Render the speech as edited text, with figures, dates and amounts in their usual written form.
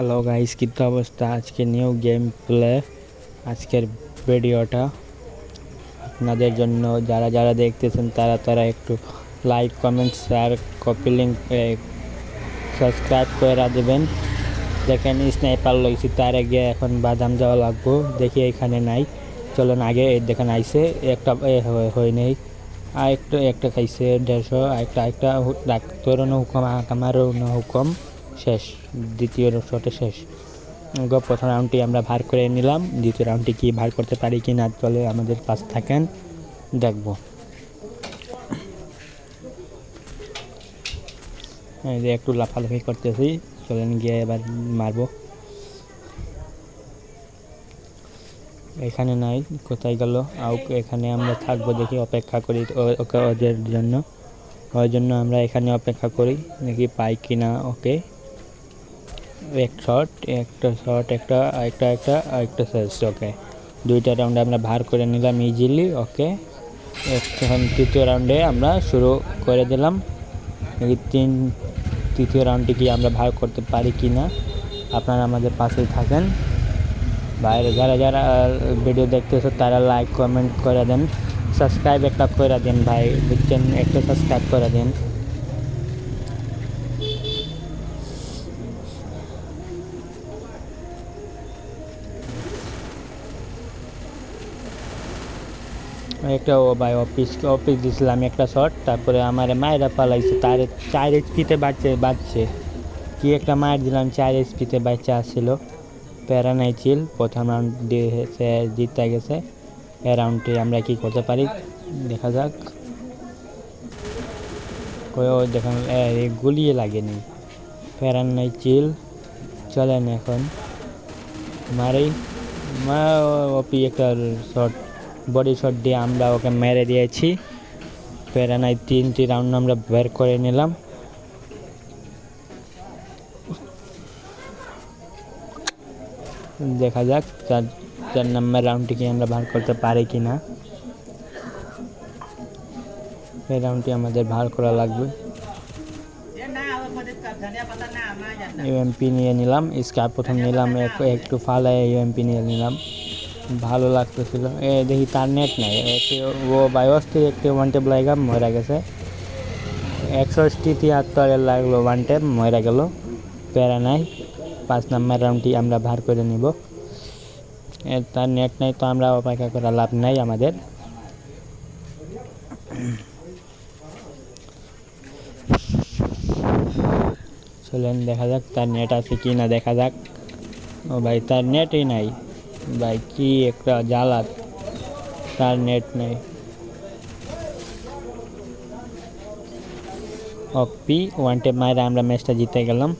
Hello guys, কি তো অবস্থা? আজকে নিউ গেম প্লে আজকের ভিডিওটা আপনাদের জন্য। যারা যারা দেখতেছেন তারা তারা একটু like, comment, share, copy link, subscribe করে দেবেন। দেখেন স্নাইপার লইছি, তার আগে এখন বাদাম যাওয়া লাগবো। দেখি এখানে নাই, চলেন আগে দেখেন আইসে একটা হয় নেই, আর একটু একটা খাইছে 150, একটা ডাক্তারও হুকুম, আমারও হুকুম শেষ। দ্বিতীয় শটে শেষ। প্রথম রাউন্ডটি আমরা ভার করে নিলাম, দ্বিতীয় রাউন্ডটি কি ভার করতে পারি কি না, চলে আমাদের পাশ থাকেন, দেখব। এই যে একটু লাফালাফি করতেছি, চলেন গিয়ে এবার মারবো। এখানে নাই, কোথায় গেল? এখানে আমরা থাকবো, দেখি অপেক্ষা করি ওকে, ওর জন্য আমরা এখানে অপেক্ষা করি, দেখি পাই কি না ওকে। একটা শট, একটা শেষ। ওকে, দুইটা রাউন্ডে আমরা ভার করে নিলাম ইজিলি। ওকে, এখন তৃতীয় রাউন্ডে আমরা শুরু করে দিলাম। তৃতীয় রাউন্ডটি কি আমরা ভার করতে পারি কি না, আপনারা আমাদের পাশেই থাকেন। বাইরে যারা যারা ভিডিও দেখতেছো তারা লাইক কমেন্ট করে দেন, সাবস্ক্রাইব একটা করে দেন ভাই, বুঝছেন? একটা সাবস্ক্রাইব করে দেন। একটা ও ভাই অফিস দিয়েছিলাম একটা শট, তারপরে আমার মায়েরা পালাইছে, তার 4 এইচপিতে বাঁচছে। কি একটা মায়ের দিলাম, 4 এইচপিতে বাচ্চা আসছিল। প্যারা নাই, চিল। প্রথম রাউন্ড দিয়ে জিতে গেছে। এ রাউন্ডটি আমরা কি করতে পারি দেখা যাক। দেখেন গুলিয়ে লাগেনি, প্যারা নাই, চিল। চলেন এখন মারি। ওপি একটা শট, বডি শট দিয়ে আমরা ওকে মেরে দিয়েছি। প্যারা নাই, 3টি রাউন্ড আমরা বের করে নিলাম। দেখা যাক 4 নম্বর রাউন্ডটি কি আমরা ভার করতে পারি কি না। এই রাউন্ডটি আমাদের ভার করা লাগবে। ইউএমপি নিয়ে নিলাম, স্কার প্রথম নিলাম, একটু ফালায় ইউএমপি নিয়ে নিলাম, ভালো লাগতেছিল। দেখি তার নেট নাই, ও বায়োস্তির একটি ওয়ান টেপ লাগা মরা গেছে। 173 লাগলো ওয়ান টেপ, মরা গেল। প্যারা নাই, 5 নম্বর রাউন্ডটি আমরা ভার করে নিব। তার নেট নাই তো আমরা অপেক্ষা করা লাভ নাই আমাদের। চলেন দেখা যাক তার নেট আছে কি না, দেখা যাক। ও ভাই, তার নেটই নাই ভাই, কি একটা জ্বালা, তার নেট নেই। ওপি ওয়ান টেপ মাইরা আমরা ম্যাচটা জিতে গেলাম।